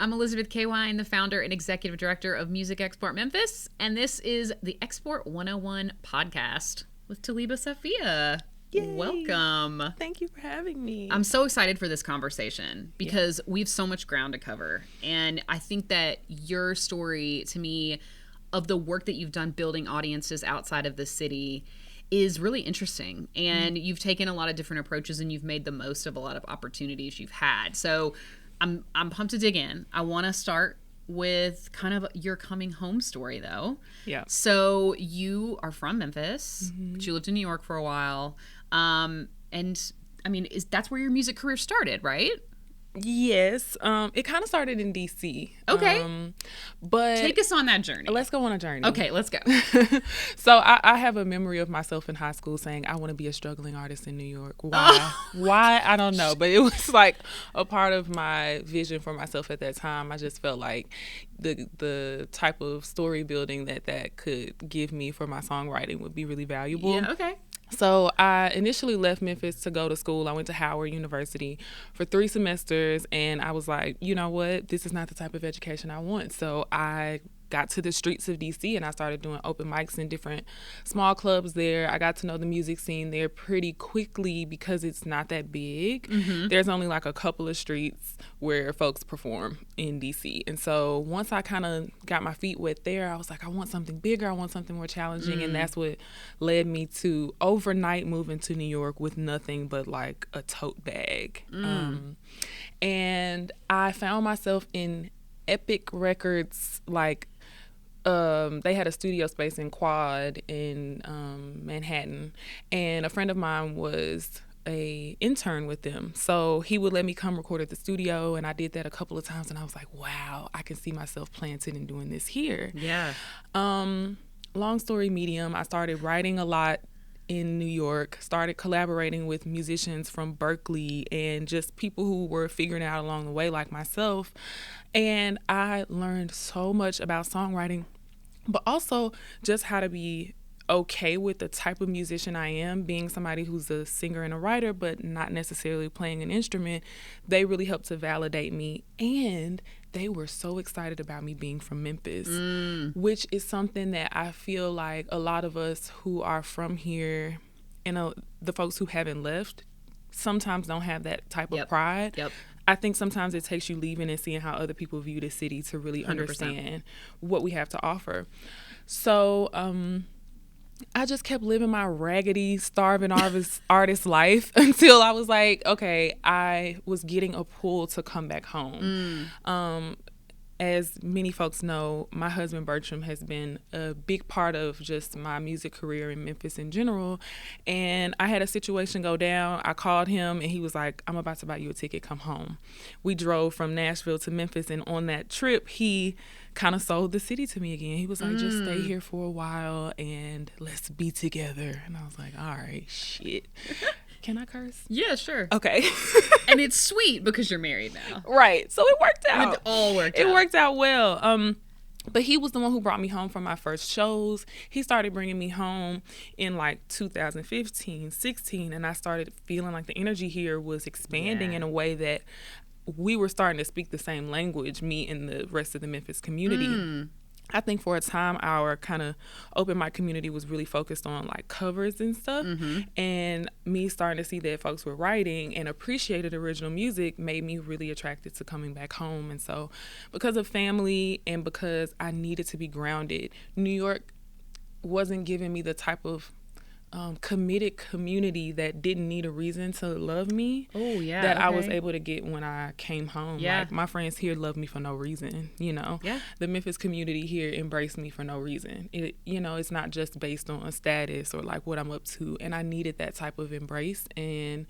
I'm Elizabeth K. Wine, the founder and executive director of Music Export Memphis, and this is the Export 101 podcast with Talibah Safiya. Yay. Welcome. Thank you for having me. I'm so excited for this conversation because we have so much ground to cover. And I think that your story, to me, of the work that you've done building audiences outside of the city is really interesting. And you've taken a lot of different approaches and you've made the most of a lot of opportunities you've had. So I'm pumped to dig in. I want to start with kind of your coming home story, though. Yeah. So you are from Memphis, but you lived in New York for a while. And I mean, that's where your music career started, right? Yes. It kind of started in DC. Okay. But take us on that journey. Let's go on a journey. Okay, let's go. So I have a memory of myself in high school saying I want to be a struggling artist in New York. Why? Why? I don't know. But it was like a part of my vision for myself at that time. I just felt like the type of story building that could give me for my songwriting would be really valuable. Yeah, okay. So I initially left Memphis to go to school. I went to Howard University for 3 semesters, and I was like, you know what? This is not the type of education I want. So I got to the streets of DC and I started doing open mics in different small clubs there. I got to know the music scene there pretty quickly because it's not that big. There's only like a couple of streets where folks perform in DC. And so once I kind of got my feet wet there, I was like, I want something bigger. I want something more challenging. And that's what led me to overnight moving to New York with nothing but like a tote bag. And I found myself in Epic Records, like they had a studio space in Quad in Manhattan, and a friend of mine was a intern with them, so he would let me come record at the studio, and I did that a couple of times, and I was like, wow, I can see myself planted and doing this here. Yeah. Long story medium, I started writing a lot in New York, started collaborating with musicians from Berkeley and just people who were figuring it out along the way like myself. And I learned so much about songwriting, but also just how to be okay with the type of musician I am, being somebody who's a singer and a writer, but not necessarily playing an instrument. They really helped to validate me, and they were so excited about me being from Memphis, which is something that I feel like a lot of us who are from here and the folks who haven't left sometimes don't have that type of pride. I think sometimes it takes you leaving and seeing how other people view the city to really 100%. understand what we have to offer. So I just kept living my raggedy, starving artist life until I was like, okay, I was getting a pull to come back home. As many folks know, my husband Bertram has been a big part of just my music career in Memphis in general. And I had a situation go down. I called him and he was like, I'm about to buy you a ticket, come home. We drove from Nashville to Memphis, and on that trip, he kind of sold the city to me again. He was like, just stay here for a while and let's be together. And I was like, all right, shit. Can I curse? Yeah, sure. Okay. And it's sweet because you're married now. Right. So it worked out. It all worked out. It worked out well. But he was the one who brought me home from my first shows. He started bringing me home in like 2015, 16, and I started feeling like the energy here was expanding in a way that we were starting to speak the same language, me and the rest of the Memphis community. I think for a time, our kind of open mic community was really focused on like covers and stuff. And me starting to see that folks were writing and appreciated original music made me really attracted to coming back home. And so because of family and because I needed to be grounded, New York wasn't giving me the type of committed community that didn't need a reason to love me that I was able to get when I came home. Like my friends here love me for no reason, you know. The Memphis community here embraced me for no reason. It's not just based on a status or like what I'm up to, and I needed that type of embrace, and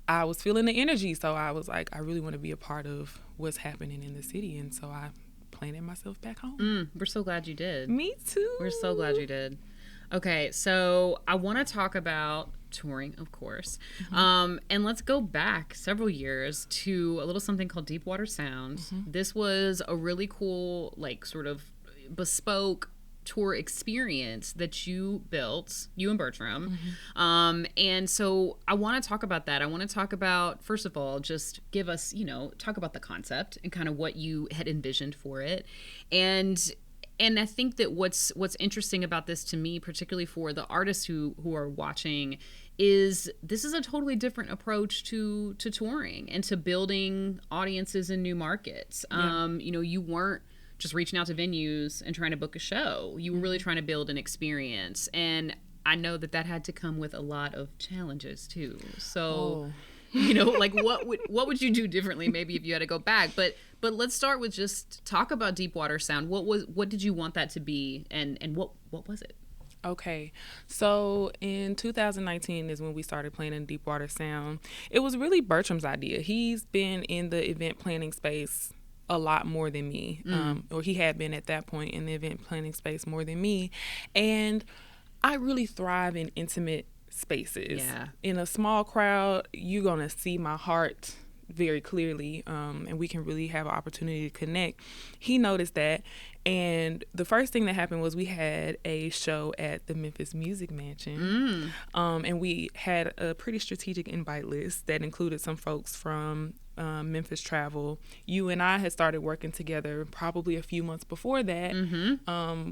I was feeling the energy, so I was like, I really want to be a part of what's happening in the city, and so I planted myself back home. We're so glad you did. Me too. We're so glad you did. Okay, so I want to talk about touring, of course. And let's go back several years to a little something called Deepwater Sound. This was a really cool, like, sort of bespoke tour experience that you built, you and Bertram. And so I want to talk about that. I want to talk about, first of all, just give us, talk about the concept and kind of what you had envisioned for it. And I think that what's interesting about this to me, particularly for the artists who are watching, is this is a totally different approach to touring and to building audiences in new markets. Yeah. You weren't just reaching out to venues and trying to book a show. You were really trying to build an experience. And I know that had to come with a lot of challenges too. So, like what would you do differently maybe if you had to go back? But let's start with just talk about Deepwater Sound. What did you want that to be, and what was it? Okay, so in 2019 is when we started playing in Deepwater Sound. It was really Bertram's idea. He's been in the event planning space a lot more than me, or he had been at that point in the event planning space more than me. And I really thrive in intimate spaces. Yeah. In a small crowd, you're going to see my heart very clearly, and we can really have an opportunity to connect. He noticed that, and the first thing that happened was we had a show at the Memphis Music Mansion, and we had a pretty strategic invite list that included some folks from Memphis Travel. You and I had started working together probably a few months before that,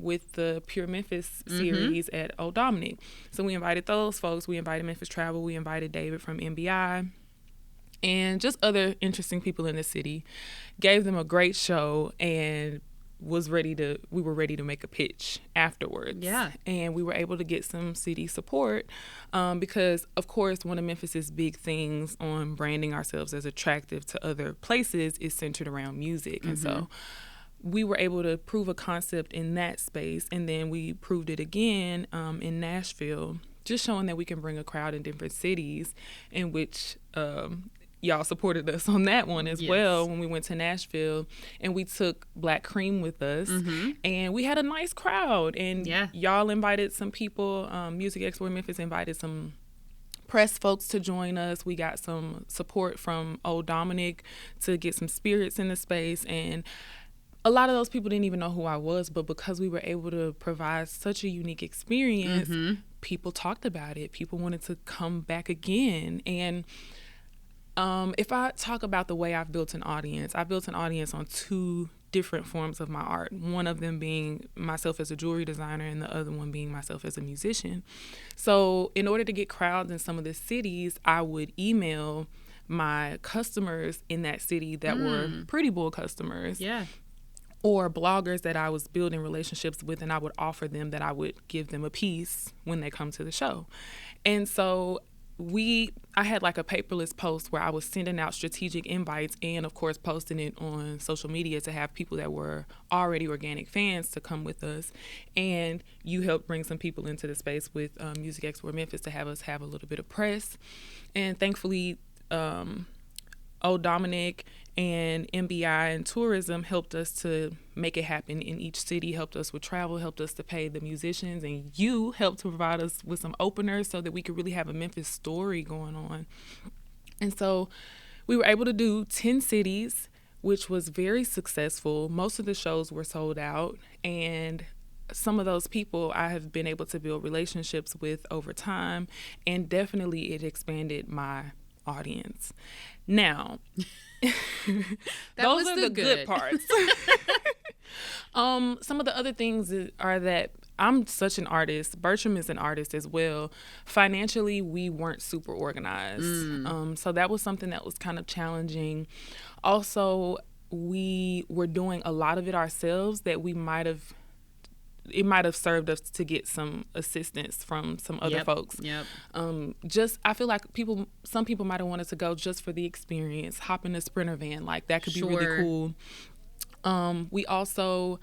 with the Pure Memphis series at Old Dominic. So we invited those folks. We invited Memphis Travel. We invited David from MBI. And just other interesting people in the city. Gave them a great show and we were ready to make a pitch afterwards. Yeah. And we were able to get some city support because, of course, one of Memphis's big things on branding ourselves as attractive to other places is centered around music. And so we were able to prove a concept in that space. And then we proved it again in Nashville, just showing that we can bring a crowd in different cities, in which y'all supported us on that one as well when we went to Nashville, and we took Black Cream with us, and we had a nice crowd, and y'all invited some people. Music Export Memphis invited some press folks to join us. We got some support from Old Dominic to get some spirits in the space, and a lot of those people didn't even know who I was, but because we were able to provide such a unique experience, people talked about it. People wanted to come back again. And if I talk about the way I've built an audience on two different forms of my art. One of them being myself as a jewelry designer and the other one being myself as a musician. So in order to get crowds in some of the cities, I would email my customers in that city that were Pretty Bull customers. Yeah. Or bloggers that I was building relationships with, and I would offer them that I would give them a piece when they come to the show. And so I had like a paperless post where I was sending out strategic invites and, of course, posting it on social media to have people that were already organic fans to come with us. And you helped bring some people into the space with Music Export Memphis to have us have a little bit of press. And thankfully, Old Dominic and MBI and tourism helped us to make it happen in each city, helped us with travel, helped us to pay the musicians, and you helped to provide us with some openers so that we could really have a Memphis story going on. And so we were able to do 10 cities, which was very successful. Most of the shows were sold out, and some of those people I have been able to build relationships with over time, and definitely it expanded my audience. Now, those are the good parts. Some of the other things are that I'm such an artist. Bertram is an artist as well. Financially, we weren't super organized. So that was something that was kind of challenging. Also, we were doing a lot of it ourselves that it might have served us to get some assistance from some other folks. I feel like some people might have wanted to go just for the experience, hop in a Sprinter van, like that could be really cool. We also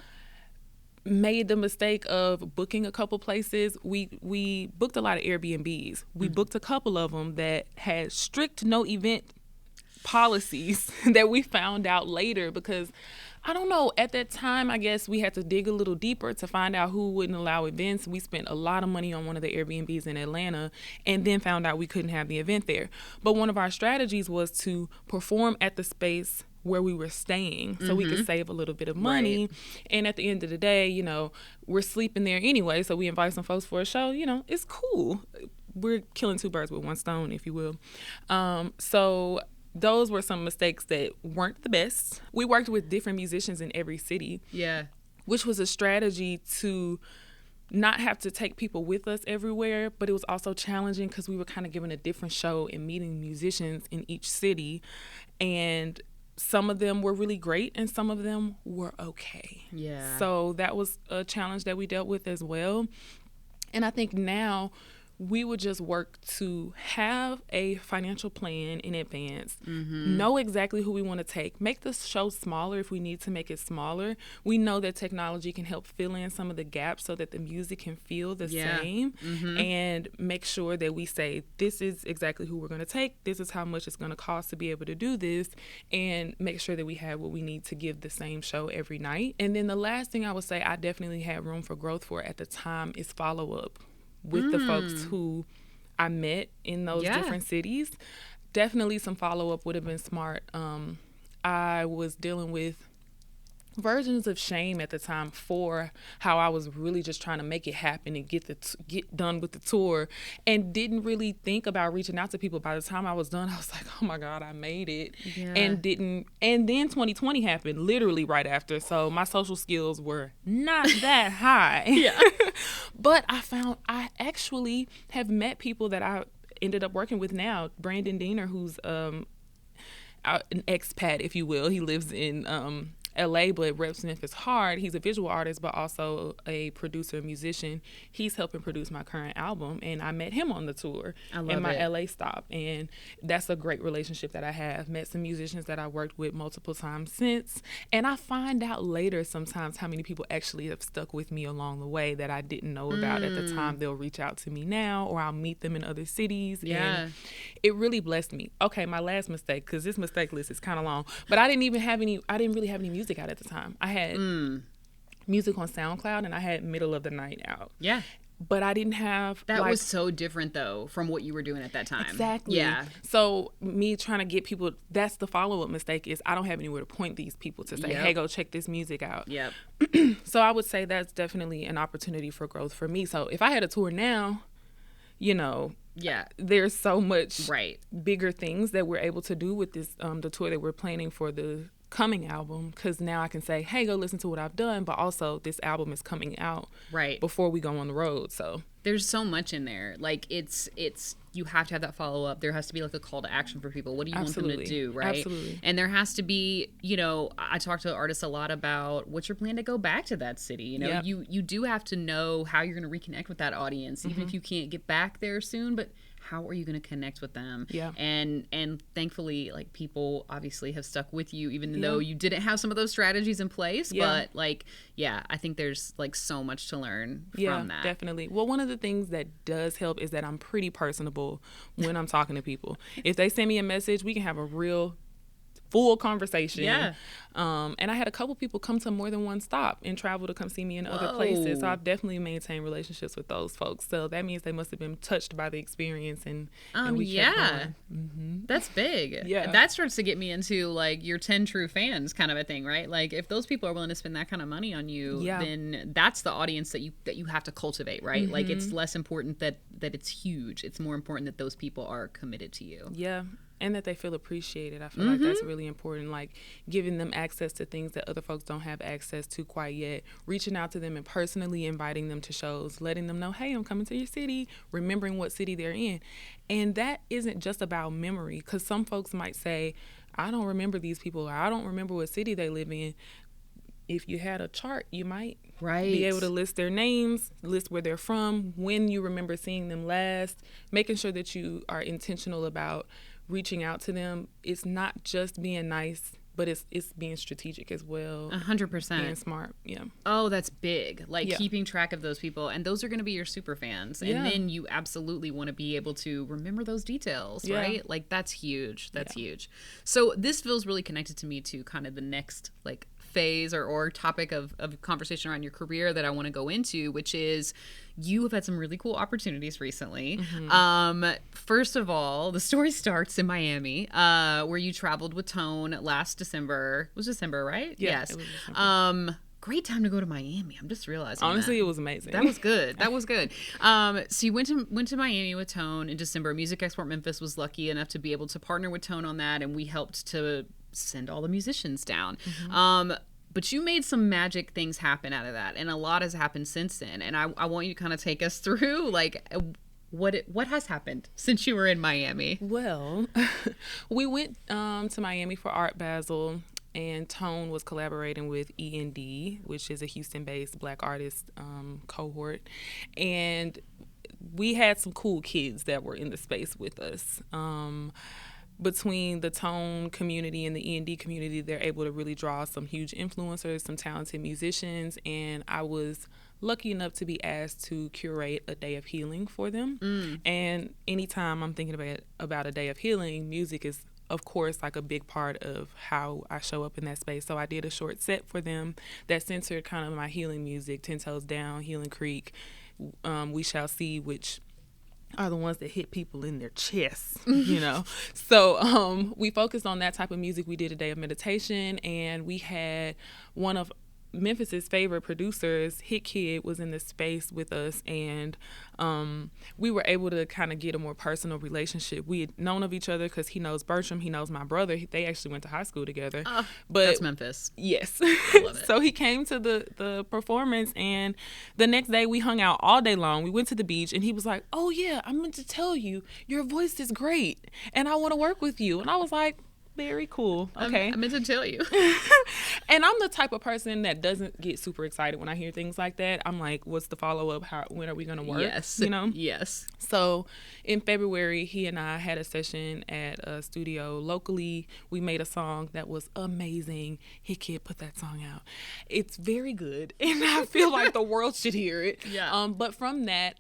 made the mistake of booking a couple places. We booked a lot of Airbnbs. We booked a couple of them that had strict no event policies that we found out later because I don't know, at that time, I guess we had to dig a little deeper to find out who wouldn't allow events. We spent a lot of money on one of the Airbnbs in Atlanta and then found out we couldn't have the event there. But one of our strategies was to perform at the space where we were staying so we could save a little bit of money. Right. And at the end of the day, you know, we're sleeping there anyway, so we invite some folks for a show. You know, it's cool. We're killing two birds with one stone, if you will. So those were some mistakes that weren't the best. We worked with different musicians in every city. Yeah. Which was a strategy to not have to take people with us everywhere, but it was also challenging because we were kind of given a different show and meeting musicians in each city. And some of them were really great and some of them were okay. Yeah. So that was a challenge that we dealt with as well. And I think now we would just work to have a financial plan in advance, know exactly who we want to take, make the show smaller if we need to make it smaller. We know that technology can help fill in some of the gaps so that the music can feel the same, and make sure that we say, this is exactly who we're going to take, this is how much it's going to cost to be able to do this, and make sure that we have what we need to give the same show every night. And then the last thing I would say I definitely had room for growth for at the time is follow-up with the folks who I met in those different cities. Definitely some follow-up would have been smart. I was dealing with versions of shame at the time for how I was really just trying to make it happen and get done with the tour, and didn't really think about reaching out to people. By the time I was done, I was like, oh my God, I made it. And then 2020 happened literally right after. So my social skills were not that high. But I actually have met people that I ended up working with now. Brandon Diener, who's an expat, if you will. He lives in LA, but reps Memphis hard. He's a visual artist, but also a producer and musician. He's helping produce my current album, and I met him on the tour in my LA stop, and that's a great relationship that I have. Met some musicians that I worked with multiple times since, and I find out later sometimes how many people actually have stuck with me along the way that I didn't know about at the time. They'll reach out to me now, or I'll meet them in other cities, and it really blessed me. Okay, my last mistake, because this mistake list is kind of long, but I didn't really have any music out at the time. I had music on SoundCloud, and I had Middle of the Night out. Yeah. But I didn't have... That was so different, though, from what you were doing at that time. Exactly. Yeah. So me trying to get people... That's the follow-up mistake, is I don't have anywhere to point these people to say, hey, go check this music out. Yep. So I would say that's definitely an opportunity for growth for me. So if I had a tour now, you know... Yeah, there's so much bigger things that we're able to do with this, the tour that we're planning for the coming album, because now I can say, hey, go listen to what I've done, but also this album is coming out before we go on the road. So there's so much in there. Like it's you have to have that follow-up. There has to be like a call to action for people. What do you want them to do, right? Absolutely. And there has to be, you know, I talk to artists a lot about what's your plan to go back to that city. You know, you do have to know how you're going to reconnect with that audience, even if you can't get back there soon, but how are you going to connect with them? Yeah. And thankfully, like, people obviously have stuck with you, even though you didn't have some of those strategies in place. But like, I think there's like so much to learn from that. Definitely. Well, one of the things that does help is that I'm pretty personable when I'm talking to people. If they send me a message, we can have a real full conversation. Yeah. And I had a couple people come to more than one stop and travel to come see me in other places. So I've definitely maintained relationships with those folks. So that means they must have been touched by the experience, and we kept going. That's big. Yeah. That starts to get me into like your 10 true fans kind of a thing, right? Like if those people are willing to spend that kind of money on you, then that's the audience that you have to cultivate, right? Like it's less important that it's huge. It's more important that those people are committed to you. Yeah. And that they feel appreciated. I feel like that's really important, like giving them access to things that other folks don't have access to quite yet, reaching out to them and personally inviting them to shows, letting them know, hey, I'm coming to your city, remembering what city they're in. And that isn't just about memory, because some folks might say, I don't remember these people, or I don't remember what city they live in. If you had a chart, you might be able to list their names, list where they're from, when you remember seeing them last, making sure that you are intentional about reaching out to them. It's not just being nice, but it's being strategic as well. 100%. Being smart. Yeah. Oh, that's big. Like keeping track of those people, and those are going to be your super fans. And then you absolutely want to be able to remember those details, right? Like that's huge. That's huge. So this feels really connected to me to kind of the next like phase or topic of conversation around your career that I want to go into, which is you have had some really cool opportunities recently. First of all, the story starts in Miami, where you traveled with Tone last December. It was December, right? Yeah, Yes. it was December. Great time to go to Miami. I'm just realizing. Honestly, it was amazing. That was good. That was good. So you went to Miami with Tone in December. Music Export Memphis was lucky enough to be able to partner with Tone on that, and we helped to send all the musicians down. But you made some magic things happen out of that, and a lot has happened since then. And I want you to kind of take us through, like, what has happened since you were in Miami. Well, we went to Miami for Art Basel, and Tone was collaborating with END, which is a Houston-based Black artist cohort. And we had some cool kids that were in the space with us. Between the Tone community and the END community, they're able to really draw some huge influencers, some talented musicians, and I was lucky enough to be asked to curate a day of healing for them. And anytime I'm thinking about a day of healing, music is, of course, like a big part of how I show up in that space. So I did a short set for them that centered kind of my healing music, 10 Toes Down, Healing Creek, We Shall See, which are the ones that hit people in their chests, you know. So we focused on that type of music. We did a day of meditation, and we had one of Memphis's favorite producers, Hit Kid, was in this space with us, and we were able to kind of get a more personal relationship. We had known of each other because he knows Bertram, he knows my brother. They actually went to high school together. But that's Memphis. Yes. I love it. So he came to the performance, and the next day we hung out all day long. We went to the beach, and he was like, "Oh yeah, I meant to tell you, your voice is great, and I want to work with you." And I was like, very cool. Okay. I meant to tell you. And I'm the type of person that doesn't get super excited when I hear things like that. I'm like, what's the follow-up? When are we going to work? Yes. You know? Yes. So in February, he and I had a session at a studio locally. We made a song that was amazing. Hit Kid put that song out. It's very good. And I feel like the world should hear it. Yeah. But from that,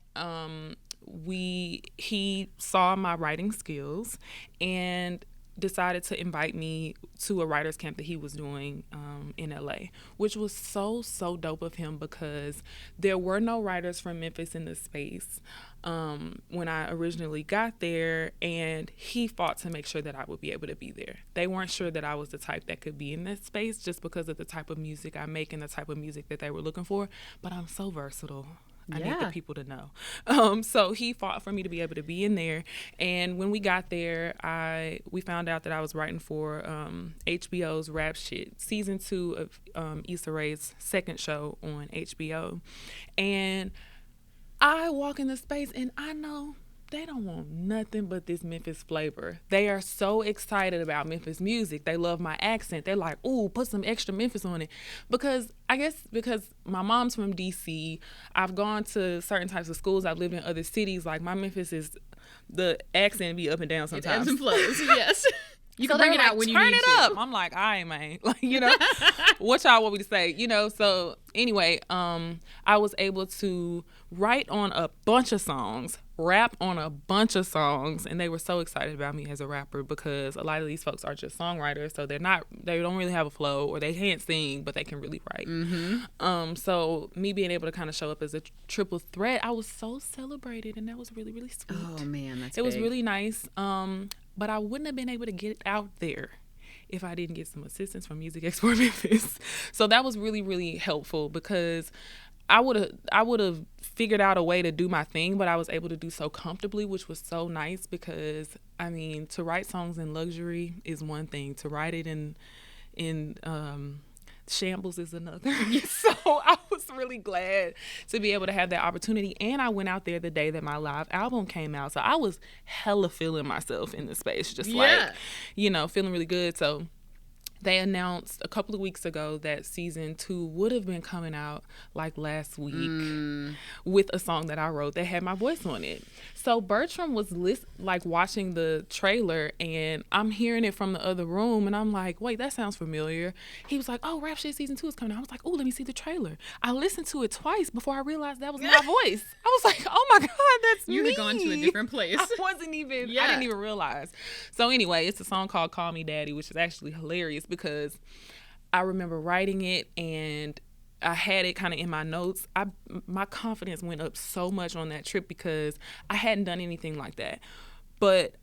he saw my writing skills and decided to invite me to a writer's camp that he was doing in LA, which was so dope of him because there were no writers from Memphis in the space when I originally got there, and he fought to make sure that I would be able to be there. They weren't sure that I was the type that could be in that space just because of the type of music I make and the type of music that they were looking for, but I'm so versatile. I need the people to know. So he fought for me to be able to be in there. And when we got there, we found out that I was writing for HBO's Rap Shit, season 2 of Issa Rae's second show on HBO. And I walk in the space and I know they don't want nothing but this Memphis flavor. They are so excited about Memphis music. They love my accent. They're like, ooh, put some extra Memphis on it. Because my mom's from DC. I've gone to certain types of schools. I've lived in other cities. Like, my Memphis is, the accent be up and down sometimes. It ebbs and flows, yes. You so can bring it out when you need to. Turn it up. I'm like, all right, man. Like, you know, what y'all want me to say? You know, so anyway, I was able to write on a bunch of songs, rap on a bunch of songs, and they were so excited about me as a rapper because a lot of these folks are just songwriters, so they don't really have a flow, or they can't sing, but they can really write. So me being able to kind of show up as a triple threat, I was so celebrated, and that was really, really sweet. Oh man, that's it was really nice. But I wouldn't have been able to get out there if I didn't get some assistance from Music Export Memphis. So that was really, really helpful because I would have figured out a way to do my thing, but I was able to do so comfortably, which was so nice because, I mean, to write songs in luxury is one thing. To write it in shambles is another. So I was really glad to be able to have that opportunity. And I went out there the day that my live album came out. So I was hella feeling myself in the space, just like, you know, feeling really good. So they announced a couple of weeks ago that season 2 would have been coming out like last week with a song that I wrote that had my voice on it. So Bertram was watching the trailer, and I'm hearing it from the other room, and I'm like, wait, that sounds familiar. He was like, oh, Rap Shit season 2 is coming out. I was like, oh, let me see the trailer. I listened to it twice before I realized that was my voice. I was like, oh my God, that's me. You had gone to a different place. I didn't even realize. So anyway, it's a song called Call Me Daddy, which is actually hilarious because I remember writing it, and I had it kind of in my notes. My confidence went up so much on that trip because I hadn't done anything like that. But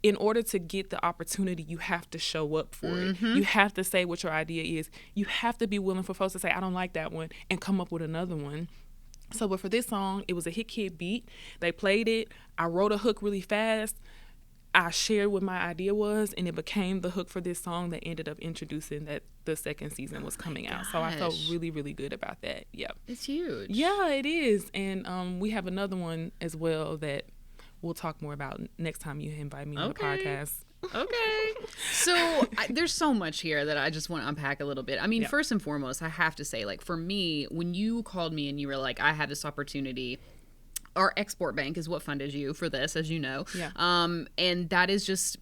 in order to get the opportunity, you have to show up for it. You have to say what your idea is. You have to be willing for folks to say, I don't like that one, and come up with another one. So, but for this song, it was a Hit Kid beat. They played it. I wrote a hook really fast. I shared what my idea was, and it became the hook for this song that ended up introducing that the second season was coming out. So I felt really, really good about that. Yeah. It's huge. Yeah, it is. And we have another one as well that we'll talk more about next time you invite me on the podcast. Okay. So there's so much here that I just want to unpack a little bit. I mean, first and foremost, I have to say, like, for me, when you called me and you were like, I have this opportunity, our export bank is what funded you for this, as you know. Yeah. And that is just,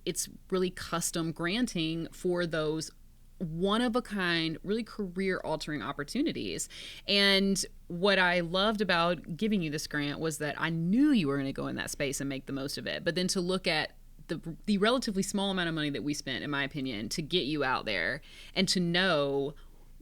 it's really custom granting for those one-of-a-kind, really career-altering opportunities. And what I loved about giving you this grant was that I knew you were going to go in that space and make the most of it. But then to look at the relatively small amount of money that we spent, in my opinion, to get you out there and to know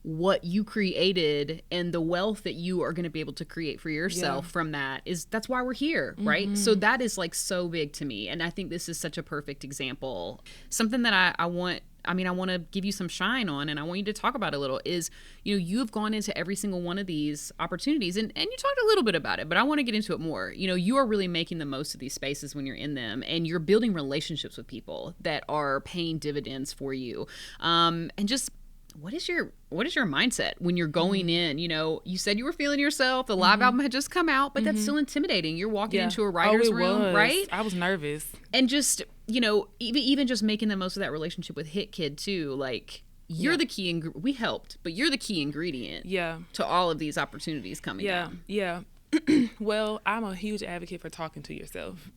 what you created and the wealth that you are going to be able to create for yourself from that's why we're here, right? So that is like so big to me. And I think this is such a perfect example. Something that I want to give you some shine on, and I want you to talk about a little, is, you have gone into every single one of these opportunities, and you talked a little bit about it, but I want to get into it more. You are really making the most of these spaces when you're in them, and you're building relationships with people that are paying dividends for you. And just, what is your mindset when you're going in? You said you were feeling yourself. The live album had just come out, but that's still intimidating. You're walking into a writer's room, right? I was nervous. And just, even just making the most of that relationship with Hit Kid too, like, you're the key we helped, but you're the key ingredient to all of these opportunities coming down. Well, I'm a huge advocate for talking to yourself,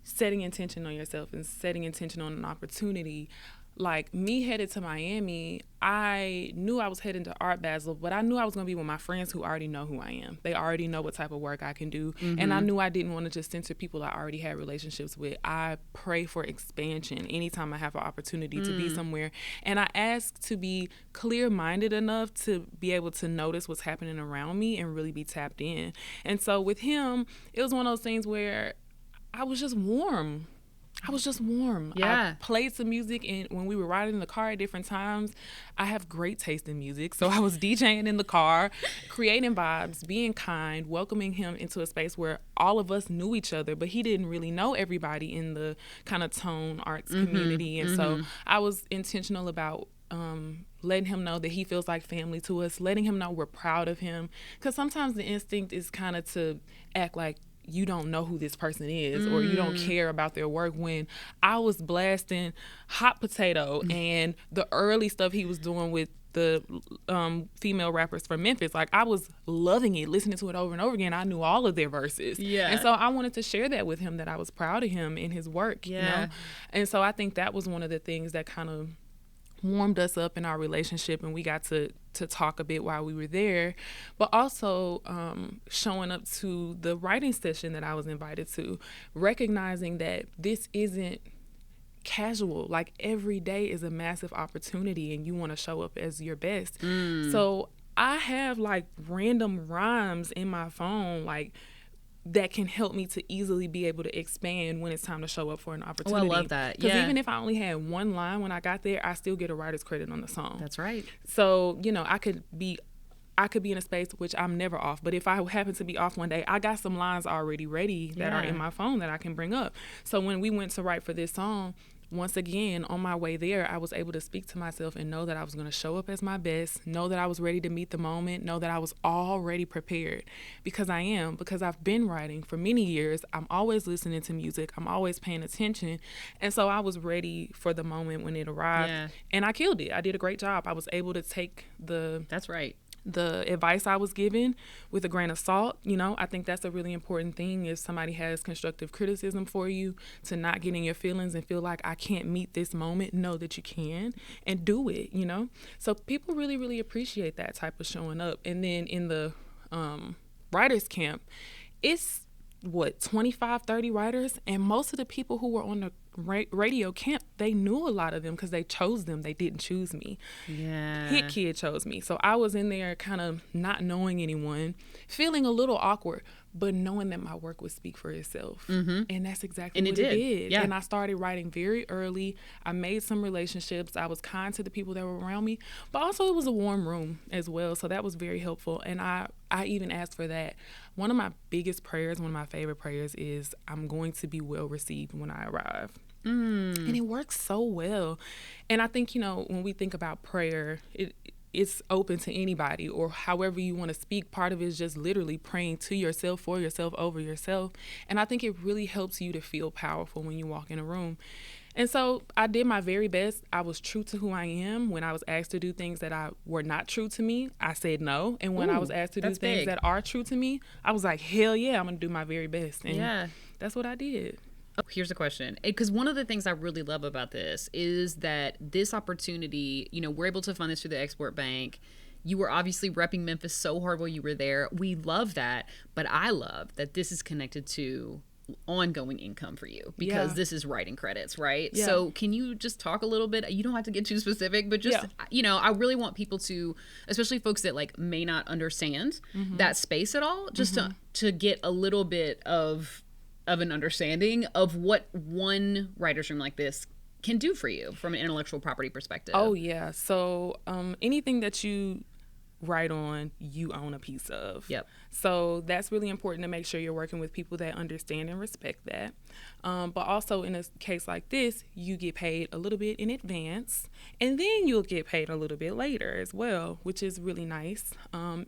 setting intention on yourself and setting intention on an opportunity. Like, me headed to Miami, I knew I was heading to Art Basel, but I knew I was going to be with my friends who already know who I am. They already know what type of work I can do. And I knew I didn't want to just censor people I already had relationships with. I pray for expansion anytime I have an opportunity to be somewhere. And I ask to be clear-minded enough to be able to notice what's happening around me and really be tapped in. And so with him, it was one of those things where I was just warm. Yeah. I played some music, and when we were riding in the car at different times, I have great taste in music. So I was DJing in the car, creating vibes, being kind, welcoming him into a space where all of us knew each other, but he didn't really know everybody in the kind of tone arts community. And so I was intentional about letting him know that he feels like family to us, letting him know we're proud of him. Because sometimes the instinct is kind of to act like you don't know who this person is or you don't care about their work, when I was blasting Hot Potato and the early stuff he was doing with the female rappers from Memphis. Like, I was loving it, listening to it over and over again. I knew all of their verses. Yeah. And so I wanted to share that with him, that I was proud of him and his work, you know? And so I think that was one of the things that kind of warmed us up in our relationship, and we got to talk a bit while we were there. But also showing up to the writing session that I was invited to, recognizing that this isn't casual. Like, every day is a massive opportunity, and you want to show up as your best. So I have like random rhymes in my phone, like, that can help me to easily be able to expand when it's time to show up for an opportunity. Oh, I love that. Because even if I only had one line when I got there, I still get a writer's credit on the song. That's right. So, I could be in a space which I'm never off. But if I happen to be off one day, I got some lines already ready that are in my phone that I can bring up. So when we went to write for this song, once again, on my way there, I was able to speak to myself and know that I was going to show up as my best, know that I was ready to meet the moment, know that I was already prepared, because I've been writing for many years. I'm always listening to music. I'm always paying attention. And so I was ready for the moment when it arrived, and I killed it. I did a great job. I was able to take That's right. the advice I was given with a grain of salt. I think that's a really important thing. If somebody has constructive criticism for you, to not get in your feelings and feel like I can't meet this moment, know that you can and do it, So people really, really appreciate that type of showing up. And then in the writers camp, it's 25, 30 writers, and most of the people who were on radio camp, they knew a lot of them because they chose them. They didn't choose me. Yeah. Hit Kid chose me. So I was in there kind of not knowing anyone, feeling a little awkward, but knowing that my work would speak for itself. And that's exactly what it did. Yeah. And I started writing very early. I made some relationships. I was kind to the people that were around me, but also it was a warm room as well. So that was very helpful. And I even asked for that. One of my biggest prayers, one of my favorite prayers is I'm going to be well received when I arrive. And it works so well. And I think, when we think about prayer, it's open to anybody, or however you want to speak. Part of it is just literally praying to yourself, for yourself, over yourself. And I think it really helps you to feel powerful when you walk in a room. And so I did my very best. I was true to who I am. When I was asked to do things that were not true to me, I said no. And when I was asked to do things that are true to me, I was like, hell yeah, I'm going to do my very best. And that's what I did. Oh, here's a question. Because one of the things I really love about this is that this opportunity, we're able to fund this through the Export Bank. You were obviously repping Memphis so hard while you were there. We love that. But I love that this is connected to ongoing income for you, because this is writing credits, right? Yeah. So can you just talk a little bit? You don't have to get too specific, but just, I really want people to, especially folks that may not understand that space at all, just to get a little bit of an understanding of what one writer's room like this can do for you from an intellectual property perspective. Oh, yeah. So anything that you write on, you own a piece of. Yep. So that's really important to make sure you're working with people that understand and respect that. But also in a case like this, you get paid a little bit in advance, and then you'll get paid a little bit later as well, which is really nice.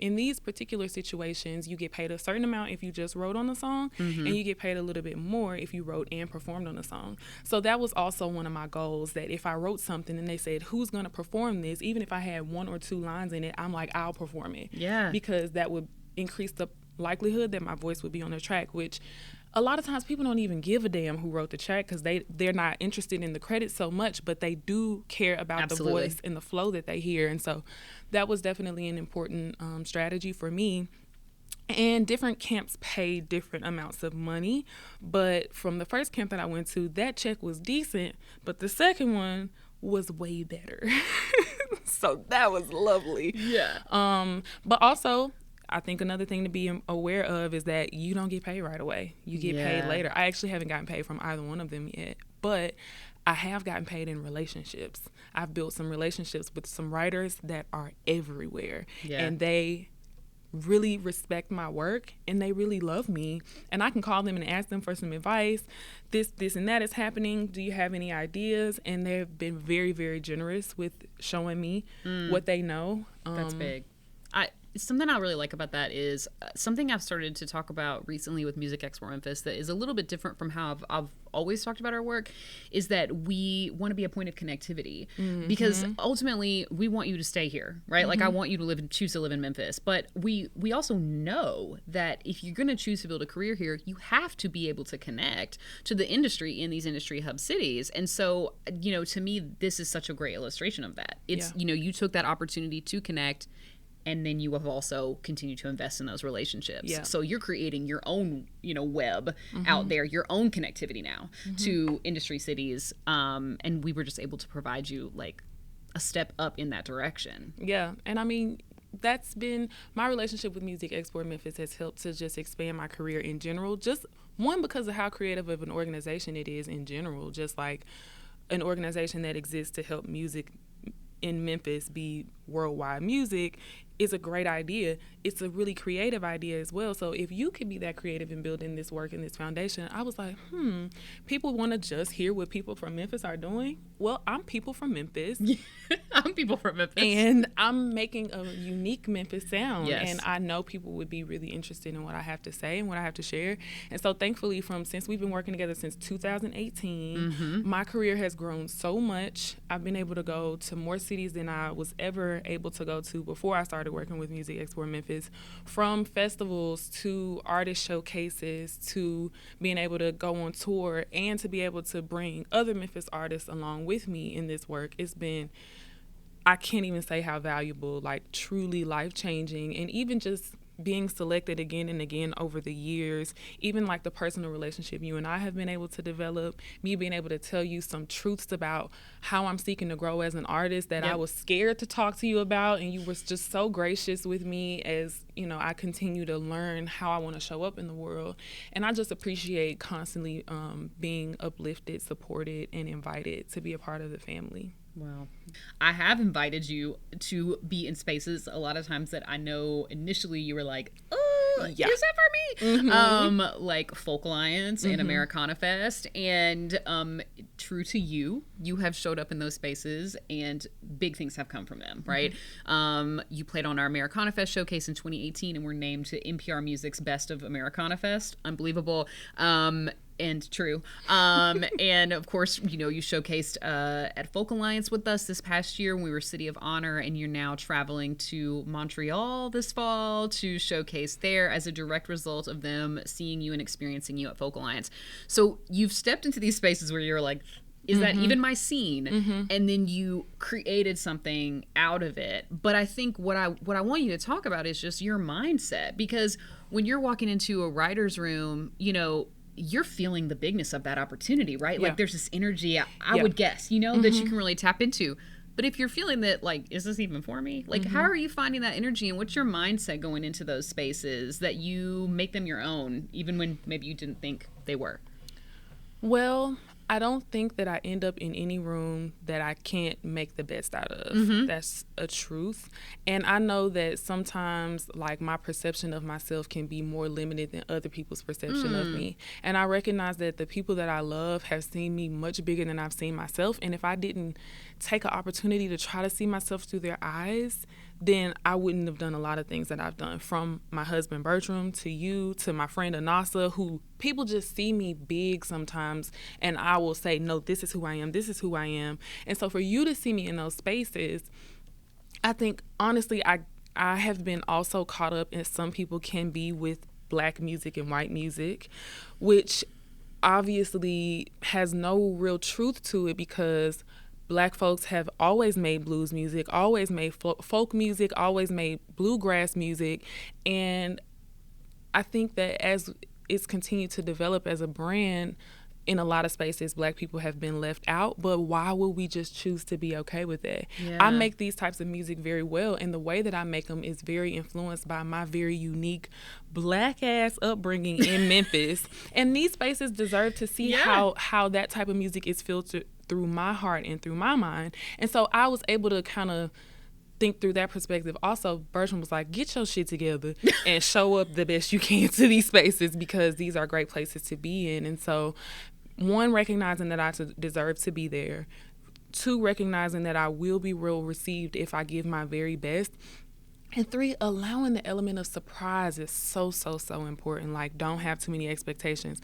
In these particular situations, you get paid a certain amount if you just wrote on the song, and you get paid a little bit more if you wrote and performed on the song. So that was also one of my goals, that if I wrote something and they said, who's going to perform this, even if I had 1 or 2 lines in it, I'm like, I'll perform it. Yeah. Because that would increase the likelihood that my voice would be on the track, which a lot of times people don't even give a damn who wrote the track, because they're not interested in the credits so much, but they do care about the voice and the flow that they hear. And so that was definitely an important strategy for me. And different camps pay different amounts of money, but from the first camp that I went to, that check was decent, but the second one was way better. So that was lovely. Yeah. But also, I think another thing to be aware of is that you don't get paid right away. You get paid later. I actually haven't gotten paid from either one of them yet, but I have gotten paid in relationships. I've built some relationships with some writers that are everywhere, and they really respect my work, and they really love me, and I can call them and ask them for some advice. This and that is happening. Do you have any ideas? And they've been very, very generous with showing me what they know. That's big. Something I really like about that is something I've started to talk about recently with Music Export Memphis that is a little bit different from how I've always talked about our work, is that we want to be a point of connectivity, because ultimately we want you to stay here, right? Like I want you to choose to live in Memphis, but we also know that if you're going to choose to build a career here, you have to be able to connect to the industry in these industry hub cities. And so, to me, this is such a great illustration of that. It's, you took that opportunity to connect, and then you have also continued to invest in those relationships. Yeah. So you're creating your own, web out there, your own connectivity now to industry cities. And we were just able to provide you like a step up in that direction. Yeah. And I mean, that's been my relationship with Music Export Memphis has helped to just expand my career in general. Just one, because of how creative of an organization it is in general, just like an organization that exists to help music in Memphis be worldwide music is a great idea. It's a really creative idea as well. So if you could be that creative in building this work and this foundation, I was like, people want to just hear what people from Memphis are doing. Well, I'm people from Memphis. I'm people from Memphis. And I'm making a unique Memphis sound. Yes. And I know people would be really interested in what I have to say and what I have to share. And so thankfully, since we've been working together since 2018, my career has grown so much. I've been able to go to more cities than I was ever able to go to before I started working with Music Export Memphis, from festivals to artist showcases to being able to go on tour and to be able to bring other Memphis artists along with me in this work. It's been, I can't even say how valuable, like truly life-changing, and even just being selected again and again over the years, even like the personal relationship you and I have been able to develop, me being able to tell you some truths about how I'm seeking to grow as an artist that I was scared to talk to you about, and you were just so gracious with me as, you know, I continue to learn how I want to show up in the world. And I just appreciate constantly being uplifted, supported, and invited to be a part of the family. Well, I have invited you to be in spaces a lot of times that I know initially you were like, oh, is that for me? Mm-hmm. Like Folk Alliance and Americana Fest. And true to you, you have showed up in those spaces and big things have come from them, right? You played on our Americana Fest showcase in 2018 and were named to NPR Music's Best of Americana Fest. Unbelievable. And true. And of course, you know, you showcased at Folk Alliance with us this past year when we were City of Honor, and you're now traveling to Montreal this fall to showcase there as a direct result of them seeing you and experiencing you at Folk Alliance. So you've stepped into these spaces where you're like, is that even my scene? And then you created something out of it. But I think what I want you to talk about is just your mindset, because when you're walking into a writer's room, you know, you're feeling the bigness of that opportunity, right? Like there's this energy, I would guess, you know, that you can really tap into. But if you're feeling that, like, is this even for me? Like, how are you finding that energy, and what's your mindset going into those spaces that you make them your own, even when maybe you didn't think they were? Well, I don't think that I end up in any room that I can't make the best out of. That's a truth. And I know that sometimes, like, my perception of myself can be more limited than other people's perception of me. And I recognize that the people that I love have seen me much bigger than I've seen myself. And if I didn't take an opportunity to try to see myself through their eyes, then I wouldn't have done a lot of things that I've done, from my husband Bertram to you to my friend Anasa, who people just see me big sometimes, and I will say, no, this is who I am, this is who I am. And so for you to see me in those spaces, I think honestly I have been also caught up, as some people can be, with Black music and white music, which obviously has no real truth to it, because Black folks have always made blues music, always made folk music, always made bluegrass music. And I think that as it's continued to develop as a brand, in a lot of spaces, Black people have been left out. But why would we just choose to be okay with that? I make these types of music very well, and the way that I make them is very influenced by my very unique Black-ass upbringing in Memphis. And these spaces deserve to see how that type of music is filtered through my heart and through my mind. And so I was able to kind of think through that perspective. Also, Bertram was like, get your shit together and show up the best you can to these spaces, because these are great places to be in. And so, one, recognizing that I deserve to be there. Two, recognizing that I will be well received if I give my very best. And three, allowing the element of surprise is so, so, so important. Like, don't have too many expectations.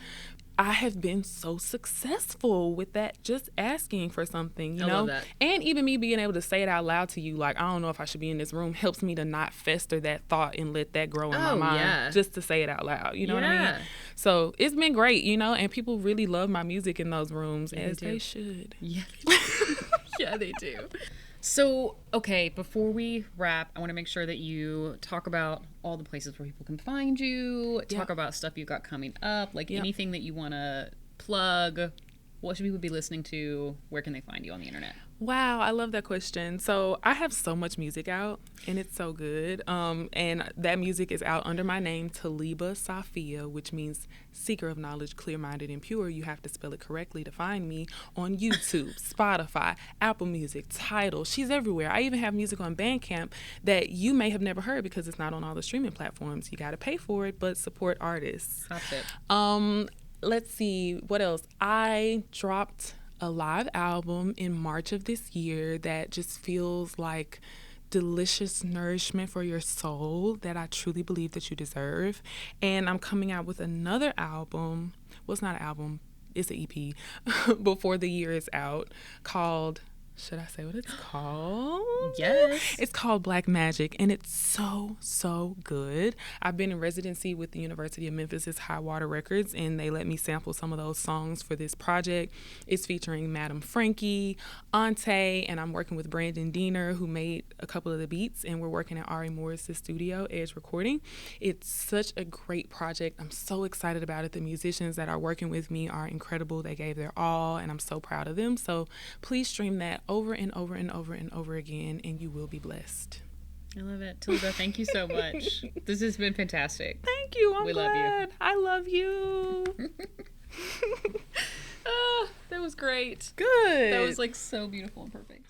I have been so successful with that, just asking for something, you know? Love that. And even me being able to say it out loud to you, like, I don't know if I should be in this room, helps me to not fester that thought and let that grow in my mind, just to say it out loud, you know what I mean? So it's been great, you know, and people really love my music in those rooms, as they should. Yeah, they do. Yeah, they do. So, okay, before we wrap, I want to make sure that you talk about all the places where people can find you, talk about stuff you've got coming up, like anything that you want to plug. What should people be listening to? Where can they find you on the internet? Wow, I love that question. So I have so much music out, and it's so good. And that music is out under my name, Talibah Safiya, which means seeker of knowledge, clear-minded and pure. You have to spell it correctly to find me on YouTube, Spotify, Apple Music, Tidal. She's everywhere. I even have music on Bandcamp that you may have never heard because it's not on all the streaming platforms. You got to pay for it, but support artists. That's it. Let's see, what else? I dropped a live album in March of this year that just feels like delicious nourishment for your soul that I truly believe that you deserve. And I'm coming out with another album. Well, it's not an album, it's an EP before the year is out, called Should I say what it's called? Yes. It's called Black Magic, and it's so good. I've been in residency with the University of Memphis' High Water Records, and they let me sample some of those songs for this project. It's featuring Madam Frankie, Ante, and I'm working with Brandon Diener, who made a couple of the beats, and we're working at Ari Morris's studio, Edge Recording. It's such a great project. I'm so excited about it. The musicians that are working with me are incredible. They gave their all, and I'm so proud of them. So please stream that over and over and over and over again, and you will be blessed. I love it. Talibah, thank you so much. This has been fantastic. Thank you. I'm We glad. love you. I love you. That was great. Good. That was like so beautiful and perfect.